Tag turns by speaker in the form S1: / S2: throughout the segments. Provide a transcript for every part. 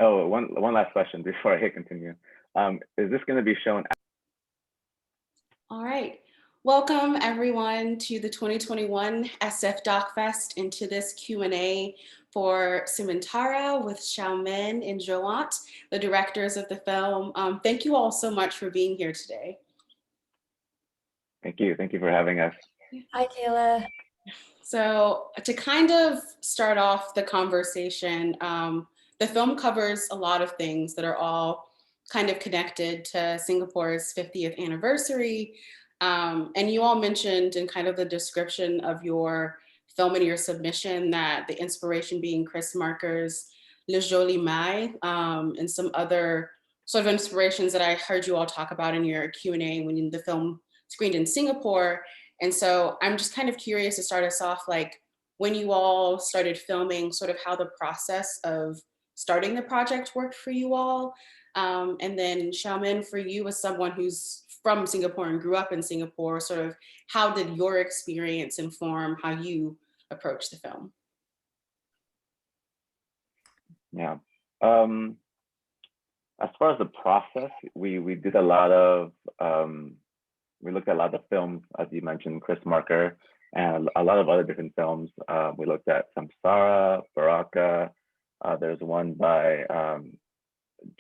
S1: Oh, one last question before I hit continue. Is this going to be shown?
S2: All right. Welcome everyone to the 2021 SF Doc Fest and to this Q&A for Sementara with Xiaomen and Joant, the directors of the film. Thank you all so much for being here today.
S1: Thank you. Thank you for having us.
S3: Hi, Kayla.
S2: So to kind of start off the conversation, the film covers a lot of things that are all kind of connected to Singapore's 50th anniversary. And you all mentioned in kind of the description of your film and your submission that the inspiration being Chris Marker's Le Joli Mai, and some other sort of inspirations that I heard you all talk about in your Q&A when the film screened in Singapore. And so I'm just kind of curious to start us off, like when you all started filming, sort of how the process of starting the project worked for you all. And then Xiaomen, for you as someone who's from Singapore and grew up in Singapore, sort of how did your experience inform how you approach the film?
S1: Yeah. As far as the process, we did a lot of we looked at a lot of films, as you mentioned, Chris Marker, and a lot of other different films. We looked at Samsara, Baraka. There's one by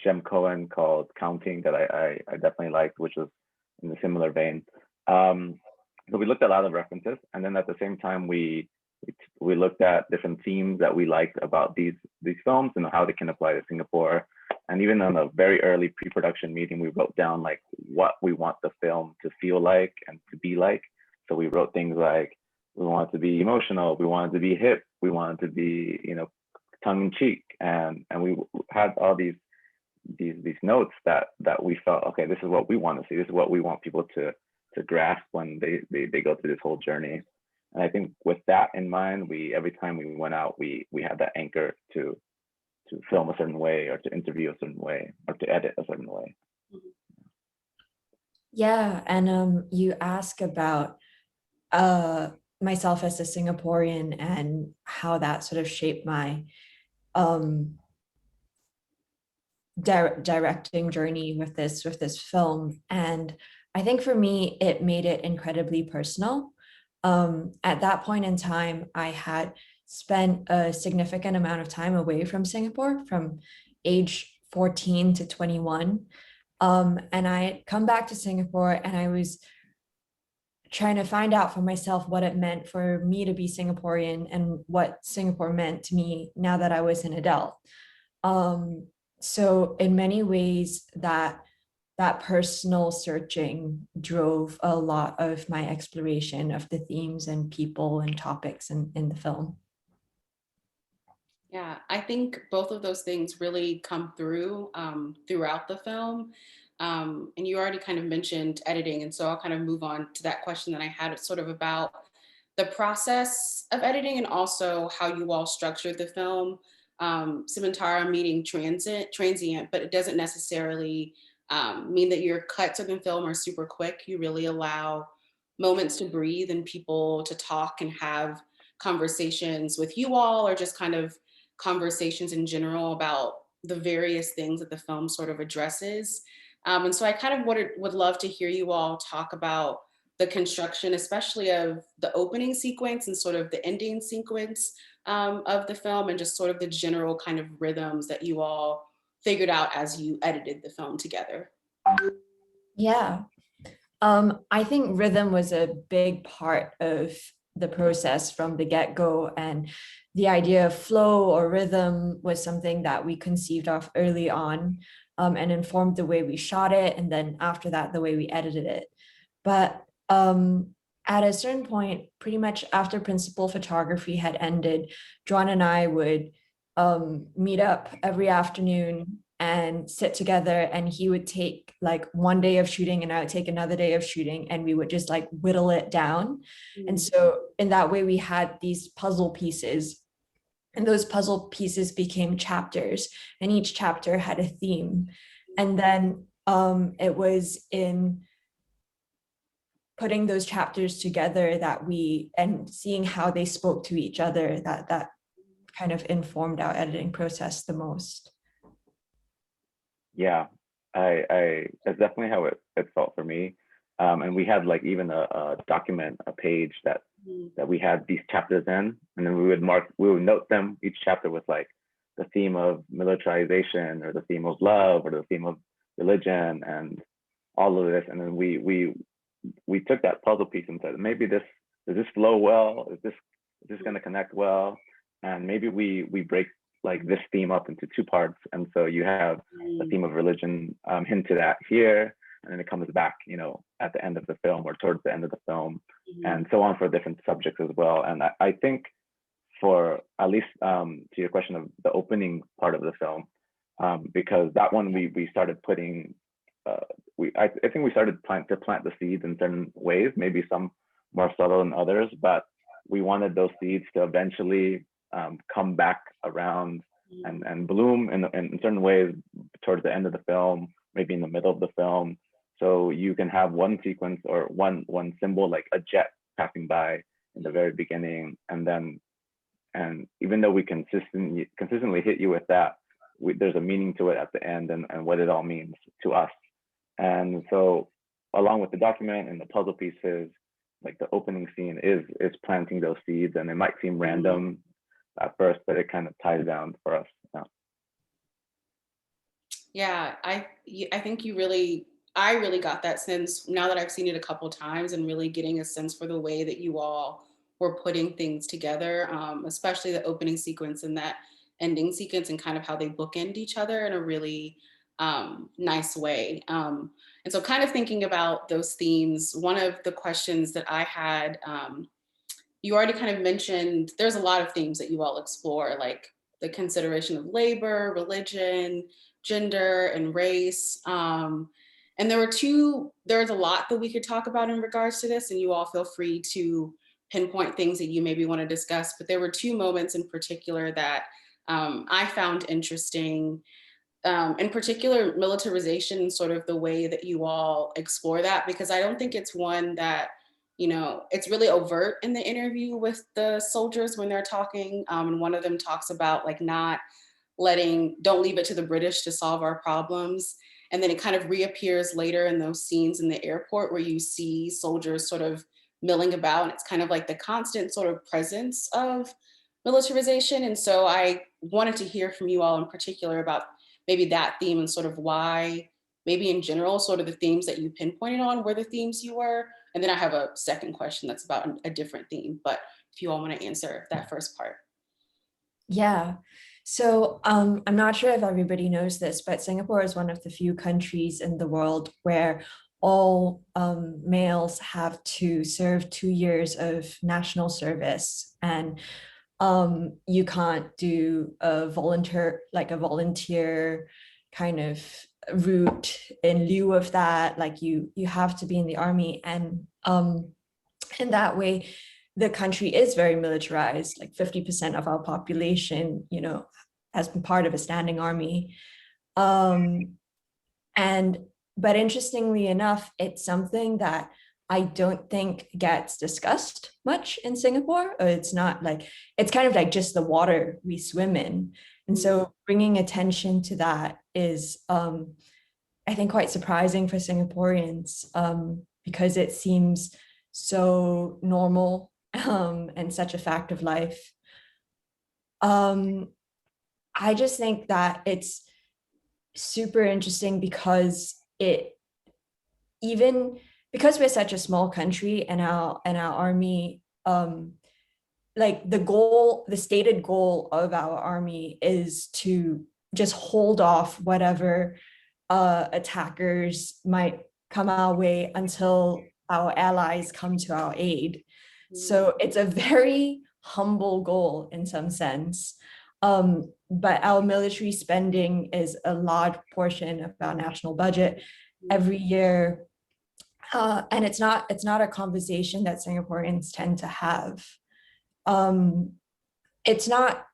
S1: Jem Cohen called Counting that I definitely liked, which was in a similar vein. So we looked at a lot of references, and then at the same time we looked at different themes that we liked about these films and how they can apply to Singapore. And even on a very early pre-production meeting, we wrote down like what we want the film to feel like and to be like. So we wrote things like we want it to be emotional, we want it to be hip, we want it to be, you know, tongue in cheek, and we had all these notes that we felt, okay, this is what we want to see, this is what we want people to grasp when they go through this whole journey. And I think with that in mind, every time we went out, we had that anchor to film a certain way, or to interview a certain way, or to edit a certain way.
S3: Yeah, and you ask about myself as a Singaporean and how that sort of shaped my directing journey with this film. And I think for me, it made it incredibly personal. At that point in time, I had spent a significant amount of time away from Singapore, from age 14 to 21. And I had come back to Singapore, and I was trying to find out for myself what it meant for me to be Singaporean and what Singapore meant to me now that I was an adult. So in many ways, that personal searching drove a lot of my exploration of the themes and people and topics in the film.
S2: Yeah, I think both of those things really come through throughout the film. And you already kind of mentioned editing, and so I'll kind of move on to that question that I had sort of about the process of editing and also how you all structured the film. Sementara meaning transient, but it doesn't necessarily mean that your cuts of the film are super quick. You really allow moments to breathe and people to talk and have conversations with you all, or just kind of conversations in general about the various things that the film sort of addresses. And so I kind of would love to hear you all talk about the construction, especially of the opening sequence and sort of the ending sequence of the film, and just sort of the general kind of rhythms that you all figured out as you edited the film together.
S3: Yeah, I think rhythm was a big part of the process from the get-go, and the idea of flow or rhythm was something that we conceived of early on, and informed the way we shot it, and then after that, the way we edited it. But at a certain point, pretty much after principal photography had ended, John and I would meet up every afternoon and sit together, and he would take like one day of shooting and I would take another day of shooting, and we would just like whittle it down. And so in that way we had these puzzle pieces, and those puzzle pieces became chapters, and each chapter had a theme. And then it was in putting those chapters together that and seeing how they spoke to each other, that kind of informed our editing process the most.
S1: Yeah, that's definitely how it felt for me. And we had like even a document, a page that we had these chapters in, and then we would note them each chapter with like the theme of militarization or the theme of love or the theme of religion and all of this. And then we took that puzzle piece and said, maybe this does this flow well? Is this going to connect well? And maybe we break like this theme up into two parts. And so you have the theme of religion hinted at here, and then it comes back, you know, at the end of the film or towards the end of the film, and so on for different subjects as well. And I think for at least to your question of the opening part of the film, because that one we started putting I think we started to plant the seeds in certain ways, maybe some more subtle than others, but we wanted those seeds to eventually come back around and bloom in certain ways towards the end of the film, maybe in the middle of the film. So you can have one sequence or one symbol like a jet passing by in the very beginning, and even though we consistently hit you with that, there's a meaning to it at the end and what it all means to us. And so along with the document and the puzzle pieces, like the opening scene is planting those seeds, and it might seem random at first, but it kind of ties down for us.
S2: Yeah, I think I really got that sense now that I've seen it a couple times, and really getting a sense for the way that you all were putting things together, especially the opening sequence and that ending sequence, and kind of how they bookend each other in a really nice way. And so, kind of thinking about those themes, one of the questions that I had, you already kind of mentioned there's a lot of themes that you all explore, like the consideration of labor, religion, gender, and race. And there's a lot that we could talk about in regards to this, and you all feel free to pinpoint things that you maybe want to discuss. But there were two moments in particular that I found interesting, in particular militarization, sort of the way that you all explore that, because I don't think it's one that, you know, it's really overt in the interview with the soldiers when they're talking. And one of them talks about like don't leave it to the British to solve our problems. And then it kind of reappears later in those scenes in the airport where you see soldiers sort of milling about. And it's kind of like the constant sort of presence of militarization. And so I wanted to hear from you all in particular about maybe that theme, and sort of why, maybe in general, sort of the themes that you pinpointed on were the themes you were. And then I have a second question that's about a different theme, but if you all want to answer that first part.
S3: Yeah. So I'm not sure if everybody knows this, but Singapore is one of the few countries in the world where all males have to serve 2 years of national service, and you can't do a volunteer kind of route in lieu of that. Like you have to be in the army, and in that way the country is very militarized. Like 50% of our population, you know, has been part of a standing army. And but interestingly enough, it's something that I don't think gets discussed much in Singapore. Or it's not like, it's kind of like just the water we swim in. And so bringing attention to that is, I think, quite surprising for Singaporeans, because it seems so normal, and such a fact of life. I just think that it's super interesting because even because we're such a small country, and our army, like the stated goal of our army is to just hold off whatever attackers might come our way until our allies come to our aid. So it's a very humble goal in some sense. But our military spending is a large portion of our national budget every year. And it's not a conversation that Singaporeans tend to have. It's not,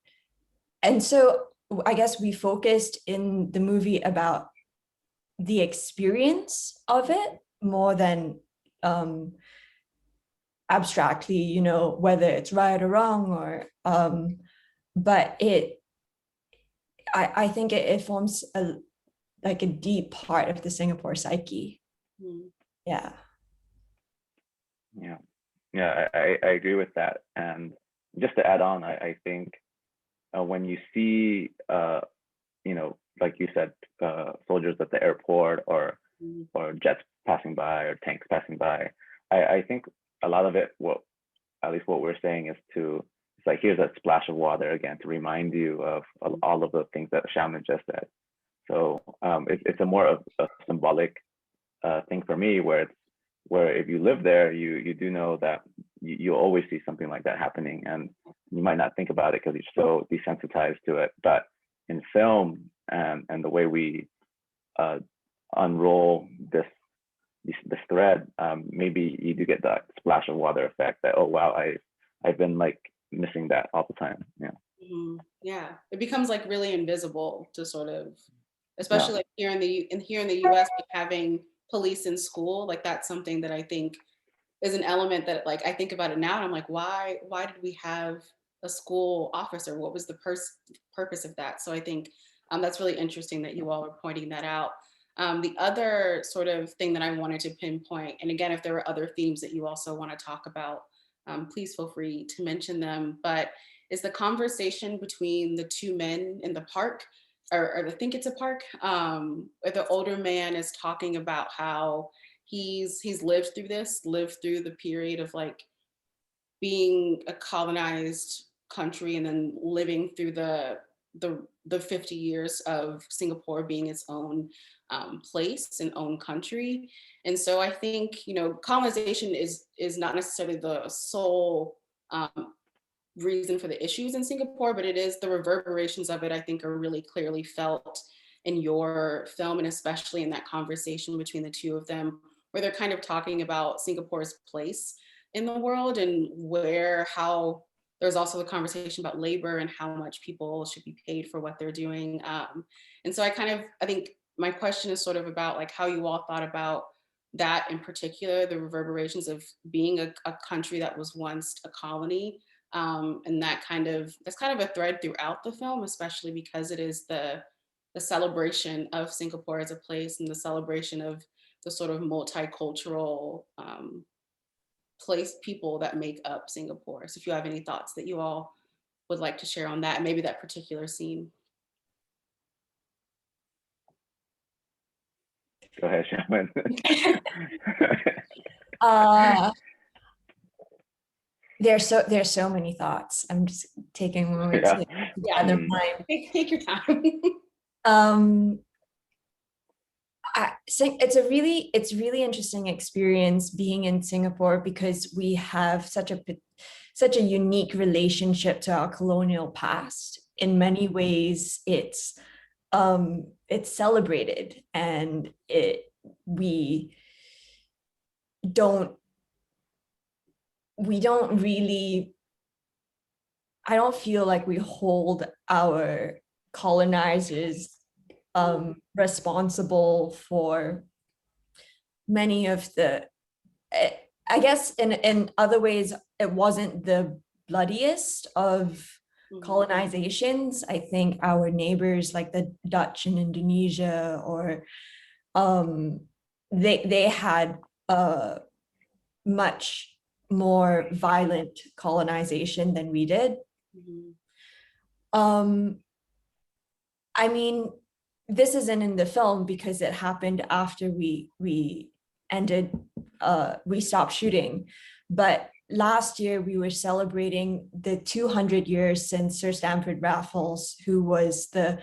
S3: and so I guess we focused in the movie about the experience of it more than abstractly, you know, whether it's right or wrong, or but I think it forms like a deep part of the Singapore psyche.
S2: Mm.
S3: Yeah.
S1: Yeah, yeah, I agree with that. And just to add on, I think when you see, like you said, soldiers at the airport
S2: Mm.
S1: or jets passing by or tanks passing by, I think a lot of it, what at least what we're saying is it's like, here's a splash of water again to remind you of all of the things that Shaman just said. So it's a more of a symbolic thing for me, where if you live there, you do know that you always see something like that happening, and you might not think about it because you're so desensitized to it. But in film and the way we unroll this thread, maybe you do get that splash of water effect that, oh wow, I've been like missing that all the time. Yeah.
S2: Mhm. Yeah, it becomes like really invisible to sort of,
S1: Yeah.
S2: especially like here in the US, like having police in school, like that's something that I think is an element that like I think about it now and I'm like, why did we have a school officer? What was the purpose of that? So I think that's really interesting that you all are pointing that out. The other sort of thing that I wanted to pinpoint, and again, if there were other themes that you also want to talk about, please feel free to mention them, but is the conversation between the two men in the park, or I think it's a park, where the older man is talking about how he's lived through the period of like being a colonized country and then living through the 50 years of Singapore being its own place and own country. And so I think, colonization is not necessarily the sole reason for the issues in Singapore, but it is the reverberations of it, I think, are really clearly felt in your film, and especially in that conversation between the two of them, where they're kind of talking about Singapore's place in the world and how there's also the conversation about labor and how much people should be paid for what they're doing. And so I think my question is sort of about like how you all thought about that in particular, the reverberations of being a country that was once a colony, and that's kind of a thread throughout the film, especially because it is the celebration of Singapore as a place and the celebration of the sort of multicultural place people that make up Singapore. So if you have any thoughts that you all would like to share on that, maybe that particular scene.
S1: Go ahead, Shaman.
S3: uh there's so many thoughts. I'm just taking a moment
S1: Yeah.
S3: to
S2: Yeah,
S3: gather mine.
S2: take your time.
S3: um it's really interesting experience being in Singapore because we have such a unique relationship to our colonial past. In many ways, it's celebrated, and we don't we don't really I don't feel like we hold our colonizers responsible for many of the, I guess in other ways, it wasn't the bloodiest of colonizations. I think our neighbors like the Dutch in Indonesia, or they had a much more violent colonization than we did.
S2: Mhm.
S3: I mean, this isn't in the film because it happened after we ended we stopped shooting. But last year we were celebrating the 200 years since Sir Stamford Raffles, who was the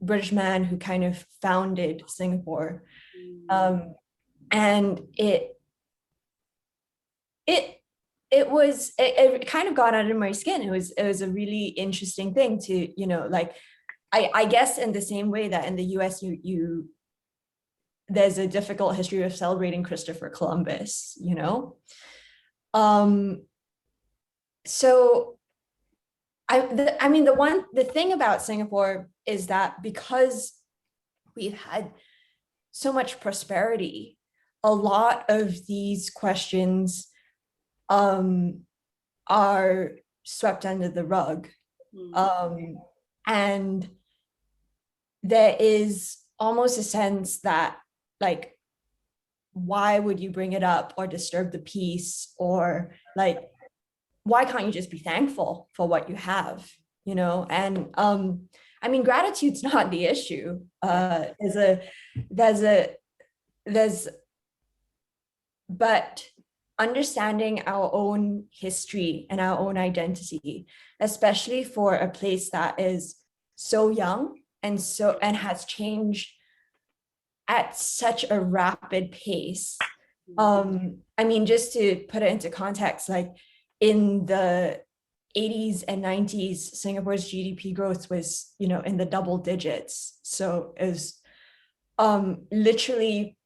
S3: British man who kind of founded Singapore. And it it kind of got under my skin. It was a really interesting thing to, like, I guess in the same way that in the US there's a difficult history of celebrating Christopher Columbus, so I mean, the thing about Singapore is that because we've had so much prosperity, a lot of these questions are swept under the rug. And there is almost a sense that, like, why would you bring it up or disturb the peace, or like, why can't you just be thankful for what you have, you know? And I mean, gratitude's not the issue. There's a there's but understanding our own history and our own identity, especially for a place that is so young and has changed at such a rapid pace. I mean, just to put it into context, like in the 80s and 90s, Singapore's GDP growth was, you know, in the double digits. So it was literally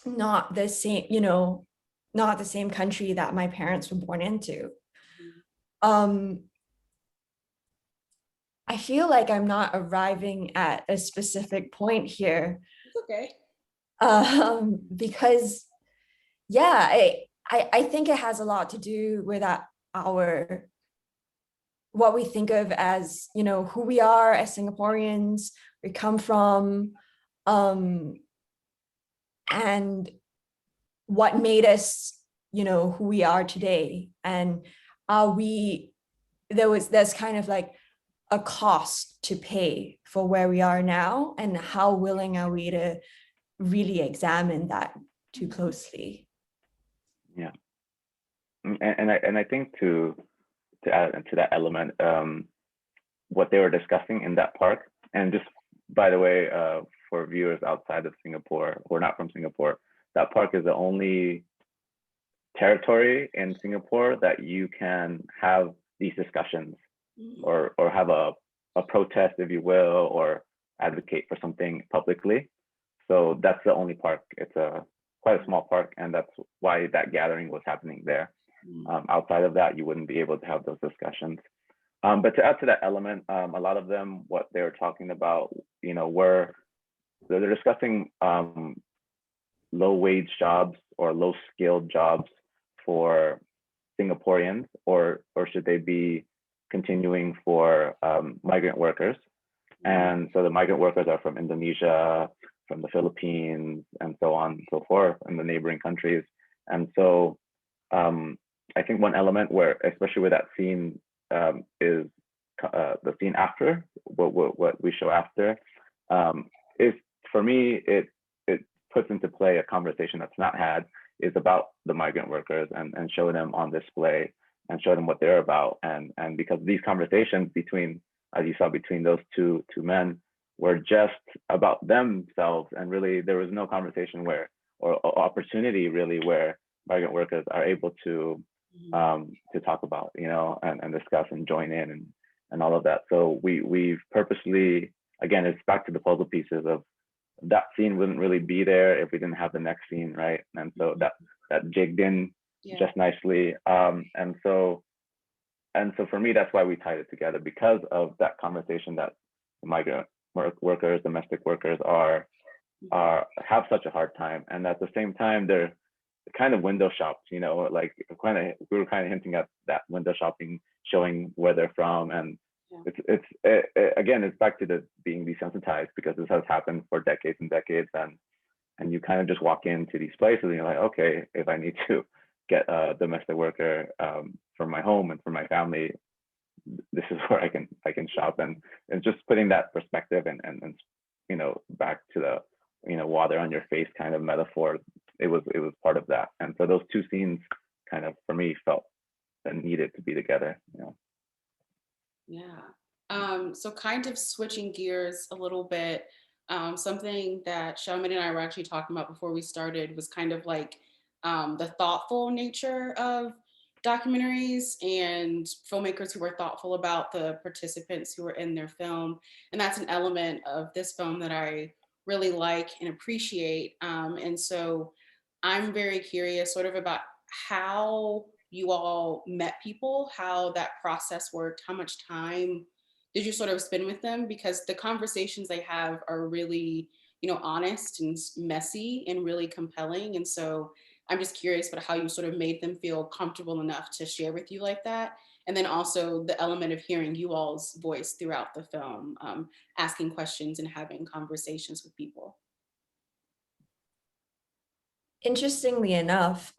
S3: not the same, you know, not the same country that my parents were born into. Um, I feel like I'm not arriving at a specific point here.
S2: It's okay.
S3: Because yeah, I think it has a lot to do with our what we think of as, you know, who we are as Singaporeans, we come from, and what made us, you know, who we are today. And there's kind of like a cost to pay for where we are now, and how willing are we to really examine that too closely.
S1: Yeah. And I think to add to that element, what they were discussing in that park, and just by the way, for viewers outside of Singapore or not from Singapore, that park is the only territory in Singapore that you can have these discussions or have a protest, if you will, or advocate for something publicly. So that's the only park. It's quite a small park, and that's why that gathering was happening there. Outside of that, you wouldn't be able to have those discussions. But to add to that element, a lot of them, what they were talking about, you know, they're discussing low wage jobs or low skilled jobs for Singaporeans, or should they be continuing for migrant workers? And so the migrant workers are from Indonesia, from the Philippines, and so on and so forth, and the neighboring countries. And so I think one element where, especially with that scene, is the scene after, what we show after, is, for me, it puts into play a conversation that's not had, is about the migrant workers, and show them on display and show them what they're about. And because these conversations between, as you saw, between those two men were just about themselves, and really there was no conversation where, or opportunity really, where migrant workers are able to talk about, you know, and discuss and join in and all of that. So we've purposely, again, it's back to the puzzle pieces of that scene wouldn't really be there if we didn't have the next scene, right? And so that jigged in just nicely. And so for me, that's why we tied it together, because of that conversation that migrant workers, domestic workers have such a hard time, and at the same time they're kind of window shopped, you know, like we were kind of hinting at that window shopping, showing where they're from. And it's again, it's back to the being desensitized, because this has happened for decades and decades, and you kind of just walk into these places and you're like, okay, if I need to get a domestic worker for my home and for my family, this is where I can shop. And just putting that perspective and you know, back to the, you know, water on your face kind of metaphor, it was part of that. And so those two scenes kind of, for me, felt that needed to be together, you know.
S2: Yeah. So kind of switching gears a little bit, something that Xiaomin and I were actually talking about before we started was kind of like the thoughtful nature of documentaries and filmmakers who are thoughtful about the participants who are in their film. And that's an element of this film that I really like and appreciate. And so I'm very curious sort of about how you all met people, how that process worked, how much time did you sort of spend with them? Because the conversations they have are really, you know, honest and messy and really compelling. And so I'm just curious about how you sort of made them feel comfortable enough to share with you like that. And then also the element of hearing you all's voice throughout the film, asking questions and having conversations with people.
S3: Interestingly enough,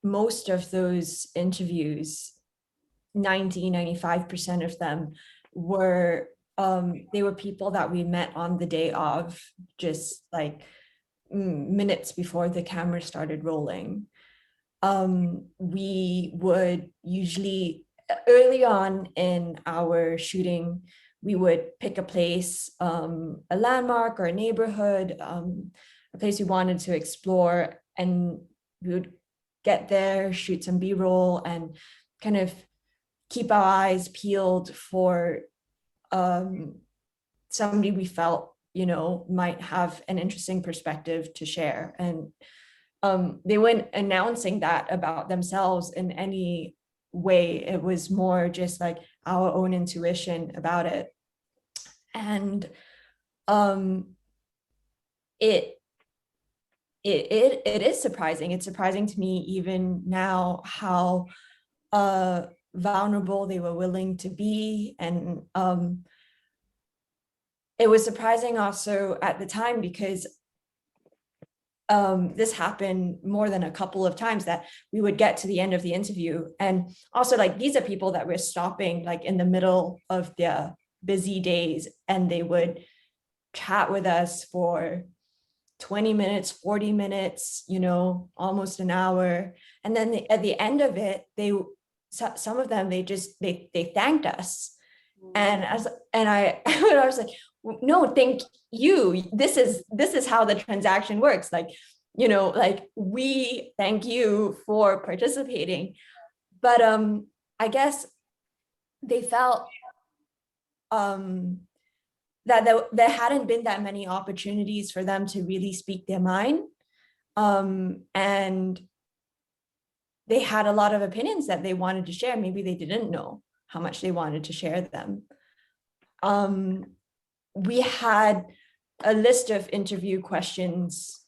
S3: most of those interviews, 95% of them were they were people that we met on the day of, just like minutes before the camera started rolling. We would usually, early on in our shooting, we would pick a place, a landmark or a neighborhood, a place we wanted to explore, and we would get there, shoot some B-roll, and kind of keep our eyes peeled for somebody we felt, might have an interesting perspective to share. And they weren't announcing that about themselves in any way. It was more just like our own intuition about it. And it is surprising. It's surprising to me even now how vulnerable they were willing to be. And it was surprising also at the time because this happened more than a couple of times, that we would get to the end of the interview. And also, like, these are people that we're stopping like in the middle of their busy days, and they would chat with us for 20 minutes, 40 minutes, almost an hour. And then at the end of it, some of them, they thanked us. And I was like, no, thank you. This is how the transaction works. Like, like, we thank you for participating. But I guess they felt that there hadn't been that many opportunities for them to really speak their mind. And they had a lot of opinions that they wanted to share. Maybe they didn't know how much they wanted to share them. We had a list of interview questions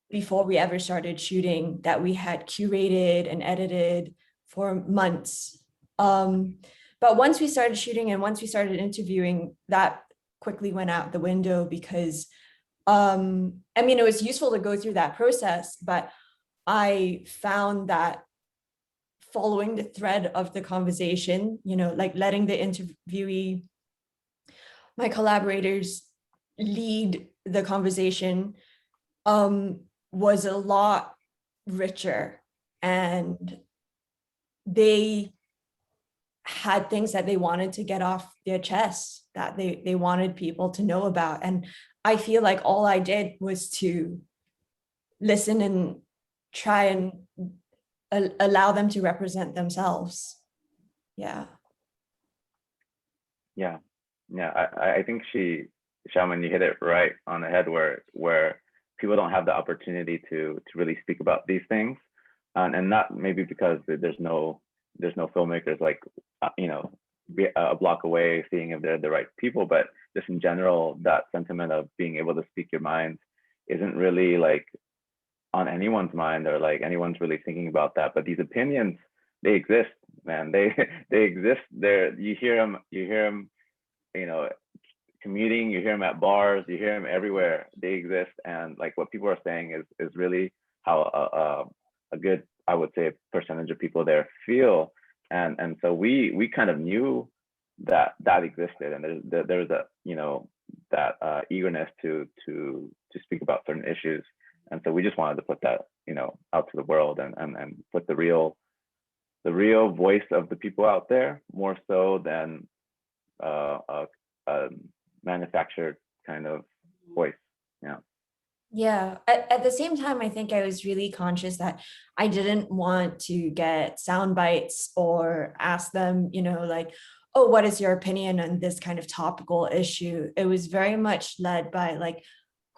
S3: before we ever started shooting that we had curated and edited for months. But once we started shooting and once we started interviewing, that quickly went out the window because, it was useful to go through that process, but I found that following the thread of the conversation, like letting the interviewee, my collaborators, lead the conversation, was a lot richer, and they had things that they wanted to get off their chests, that they wanted people to know about. And I feel like all I did was to listen and try and allow them to represent themselves. Yeah.
S1: I think Shaman, you hit it right on the head, where people don't have the opportunity to really speak about these things, and not maybe because there's no filmmakers like a block away seeing if they're the right people, but just in general, that sentiment of being able to speak your mind isn't really like on anyone's mind, or like anyone's really thinking about that. But these opinions, they exist, man. They exist. You hear them, commuting, you hear them at bars, you hear them everywhere. They exist. And like what people are saying is really how a good, I would say, percentage of people there feel. And so we kind of knew that existed, and there's a that eagerness to speak about certain issues. And so we just wanted to put that out to the world, and put the real voice of the people out there, more so than a manufactured kind of voice.
S3: Yeah. At the same time, I think I was really conscious that I didn't want to get sound bites or ask them, like, oh, what is your opinion on this kind of topical issue? It was very much led by like,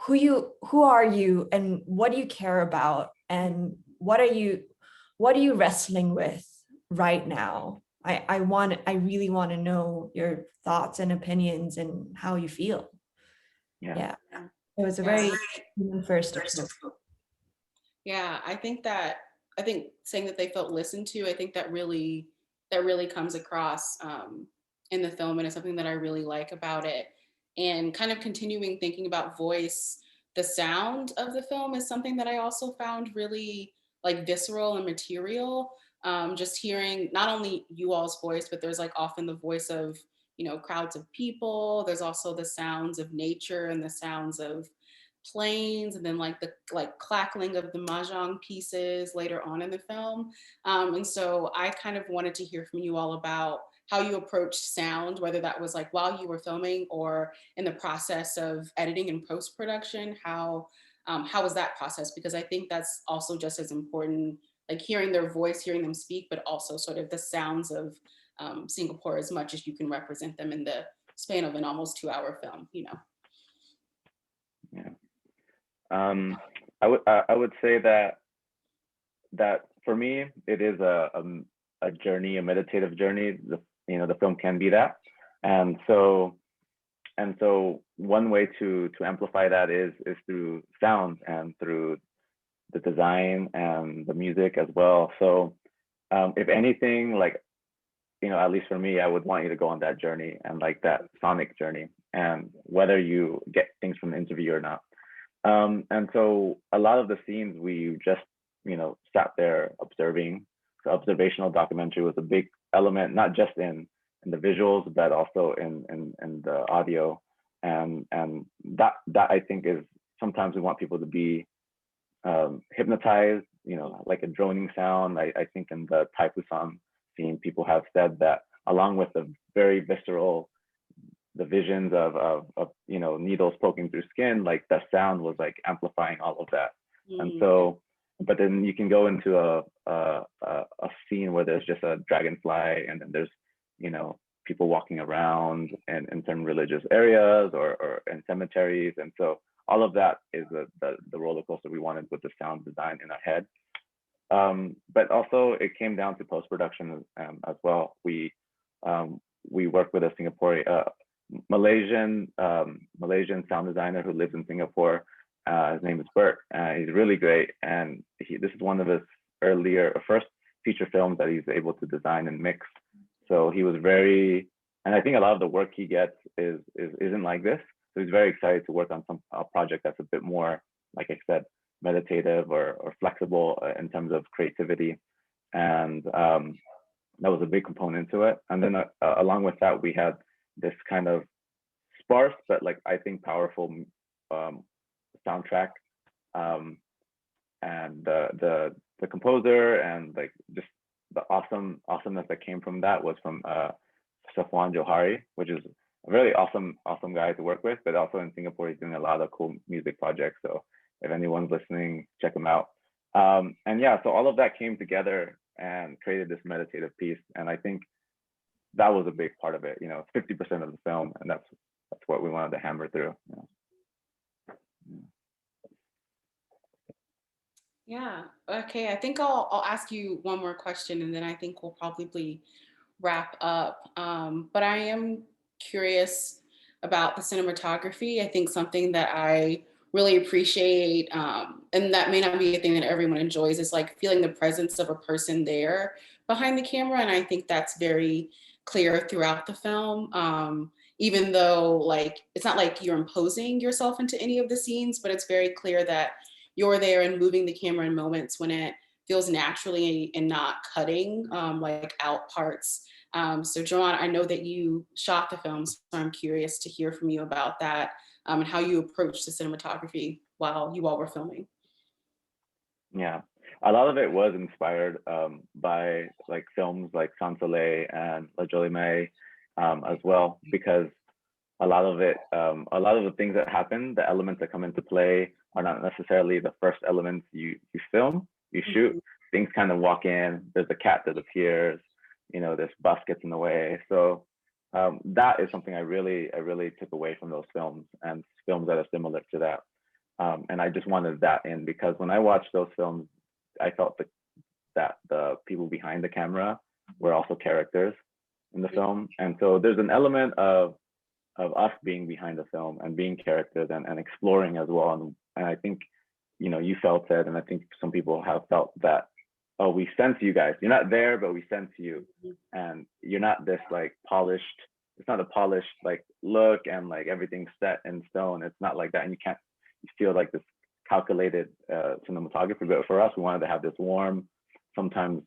S3: who are you, and what do you care about, and what are you wrestling with right now? I really want to know your thoughts and opinions and how you feel. Yeah. It was a very human first approach.
S2: Yeah, I think saying that they felt listened to, I think that really that really comes across in the film, and it's something that I really like about it. And kind of continuing thinking about voice, the sound of the film is something that I also found really like visceral and material. Just hearing not only you all's voice, but there's like often the voice of, crowds of people. There's also the sounds of nature and the sounds of planes, and then like the like clackling of the mahjong pieces later on in the film. And so I kind of wanted to hear from you all about how you approached sound, whether that was like while you were filming or in the process of editing and post production. How was that process? Because I think that's also just as important, like hearing their voice, hearing them speak, but also sort of the sounds of Singapore as much as you can represent them in the span of an almost 2 hour film.
S1: Yeah. I would say that for me it is a journey, a meditative journey. The film can be that, and so one way to amplify that is through sound and through the design and the music as well. So if anything, like, at least for me, I would want you to go on that journey and like that sonic journey, and whether you get things from the interview or not. And so a lot of the scenes we just, sat there observing. So observational documentary was a big element, not just in the visuals, but also in the audio. And that I think is, sometimes we want people to be hypnotized, like a droning sound. I think in the Tai Pusan scene, people have said that along with the very visceral, the visions of needles poking through skin, like the sound was like amplifying all of that. And so, but then you can go into a scene where there's just a dragonfly, and then there's people walking around and in certain religious areas or in cemeteries, and so all of that is the roller coaster we wanted with the sound design in our head. But also it came down to post production as well. We worked with a Singaporean Malaysian sound designer who lives in Singapore. His name is Bert. He's really great, and this is one of his first feature films that he's able to design and mix. So he was and I think a lot of the work he gets isn't like this. So he's very excited to work on a project that's a bit more, like I said, meditative or flexible in terms of creativity, and that was a big component to it. And then along with that, we had this kind of sparse but like I think powerful soundtrack, and the composer and like just the awesomeness that came from that was from Safwan Johari, which is a really awesome guy to work with. But also in Singapore, he's doing a lot of cool music projects. So if anyone's listening, check him out. And yeah, so all of that came together and created this meditative piece. And I think that was a big part of it. It's 50% of the film, and that's what we wanted to hammer through.
S2: Yeah. Okay. I think I'll ask you one more question, and then I think we'll probably wrap up. But I am curious about the cinematography. I think something that I really appreciate, and that may not be a thing that everyone enjoys, is like feeling the presence of a person there behind the camera. And I think that's very clear throughout the film. Even though like it's not like you're imposing yourself into any of the scenes, but it's very clear that you're there and moving the camera in moments when it feels naturally and not cutting like out parts. So Joanne, I know that you shot the film, so I'm curious to hear from you about that, and how you approached the cinematography while you all were filming.
S1: Yeah, a lot of it was inspired by like films like Sans Soleil and La Jolie May as well, because a lot of the things that happen, the elements that come into play, are not necessarily the first elements you shoot.
S2: Mhm.
S1: Things kind of walk in. There's a cat that appears. This bus gets in the way. So that is something I really took away from those films and films that are similar to that. And I just wanted that in, because when I watched those films, I felt that the people behind the camera were also characters in the film. And so there's an element of us being behind the film and being characters and exploring as well. And I think, you felt it, and I think some people have felt that oh, we sense you guys. You're not there, but we sense you, and you're not this like polished. It's not a polished like look and like everything's set in stone. It's not like that, and you feel like this calculated cinematography. But for us, we wanted to have this warm, sometimes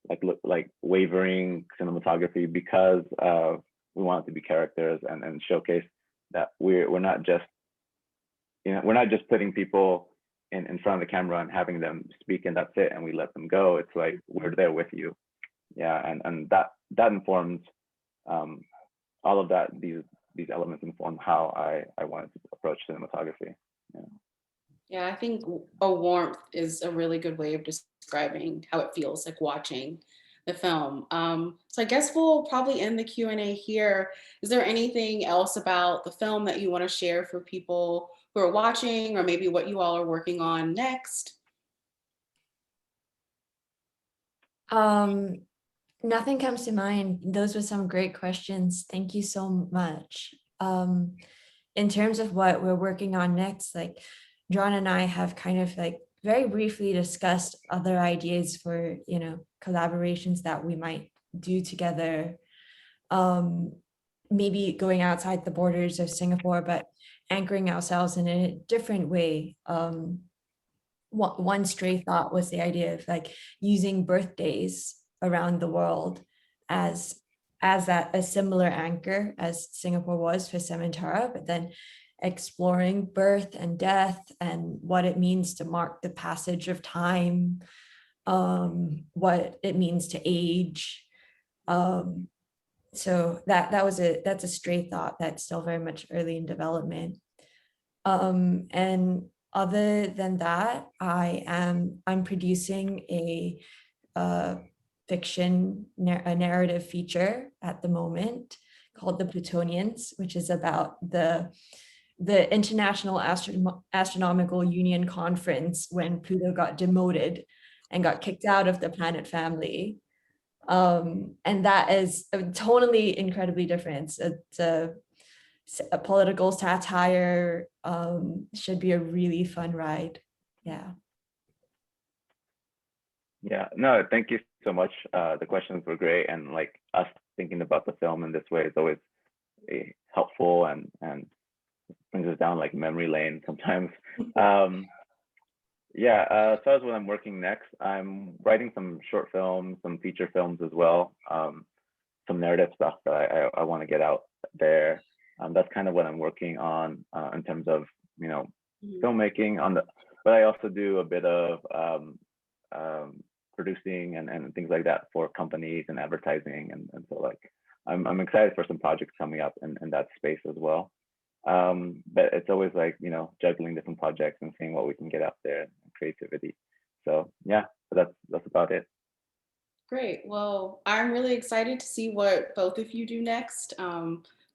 S1: like look like wavering cinematography because we want it to be characters and showcase that we're not just, we're not just putting people in front of the camera and having them speak and that's it and we let them go. It's like we're there with you. Yeah, and that informs all of that. These elements inform how I wanted to approach cinematography. Yeah.
S2: Yeah, I think a warmth is a really good way of describing how it feels like watching the film. So I guess we'll probably end the Q&A here. Is there anything else about the film that you want to share for people who are watching, or maybe what you all are working on next?
S3: Nothing comes to mind. Those were some great questions. Thank you so much. In terms of what we're working on next, like John and I have kind of like very briefly discussed other ideas for, collaborations that we might do together. Maybe going outside the borders of Singapore, but anchoring ourselves in a different way. One stray thought was the idea of like using birthdays around the world as a similar anchor as Singapore was for Sementara, but then exploring birth and death and what it means to mark the passage of time, what it means to age. So that's a stray thought that's still very much early in development. And other than that, I'm producing a fiction, a narrative feature at the moment called The Plutonians, which is about the International Astronomical Union Conference when Pluto got demoted and got kicked out of the planet family. And that is totally incredibly different. It's a political satire. Should be a really fun ride. Yeah.
S1: Yeah, no, thank you so much. The questions were great, and like us thinking about the film in this way is always helpful and brings us down like memory lane sometimes. Yeah, so as what I'm working next, I'm writing some short films, some feature films as well, some narrative stuff that I want to get out there. That's kind of what I'm working on in terms of filmmaking on the, but I also do a bit of producing and things like that for companies and advertising, and so like I'm excited for some projects coming up in that space as well. But it's always like juggling different projects and seeing what we can get out there and creativity. So yeah, so that's about it.
S2: Great. Well, I'm really excited to see what both of you do next.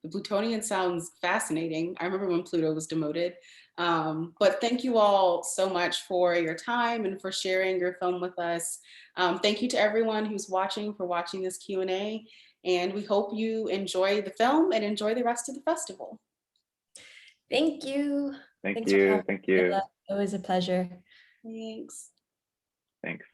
S2: The Plutonian sounds fascinating. I remember when Pluto was demoted. But thank you all so much for your time and for sharing your film with us. Thank you to everyone who's watching for watching this Q&A. And we hope you enjoy the film and enjoy the rest of the festival.
S3: Thank you.
S1: Thank
S3: Thanks
S1: you.
S3: for having
S1: Thank
S3: me.
S1: you.
S3: It was a pleasure.
S2: Thanks.
S1: Thanks.